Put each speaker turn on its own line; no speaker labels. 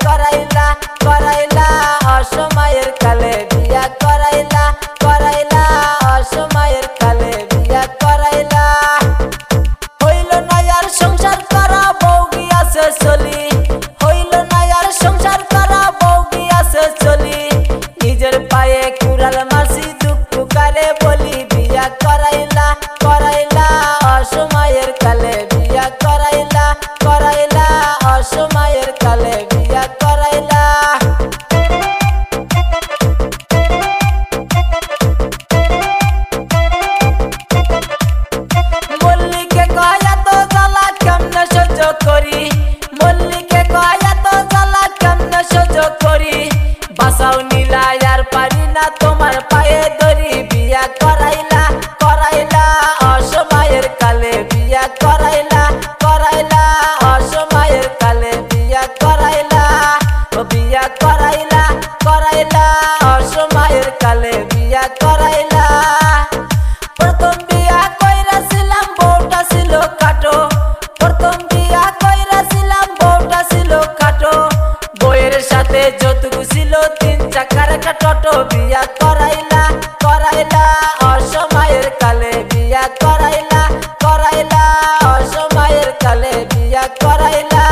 कराइला कराइला असमयेर काले बिया कराइला कराइला असमयेर काले बिया कराइला हইল না আর সংসার করা বউ গিয়াছে চলি হইল না আর সংসার করা বউ গিয়াছে চলি নিজের পায়ে কুড়াল মারছি দুঃখ কারে বলি বিয়া कराइला कराइला असमयेर काले बिया कराइला कराइला असमयेर काले बिया कराइला मल्लिके कया तो জ্বালা কেমনে সহ্য করি মল্লিকে কয়া তো জ্বালা কেমনে সহ্য করি বাসাও নীলা আর পারি না তোমার পায়ে ধরি বিয়া कराइला कराइला असमयेर काले बिया कराइला कराइला असमयेर काले बिया कराइला बिया कराइला कराइला असमयेर काले बिया कराइला प्रथम बिया কইরাছিলাম বউটা ছিল কাটো প্রথম বিয়া কইরাছিলাম বউটা ছিল কাটো বউয়ের সাথে যৌতুক ছিল 3 চাকার একটা টোটো বিয়া कराइला कराइला असमयेर काले बिया कराइला कराइला असमयेर काले बिया कराइला।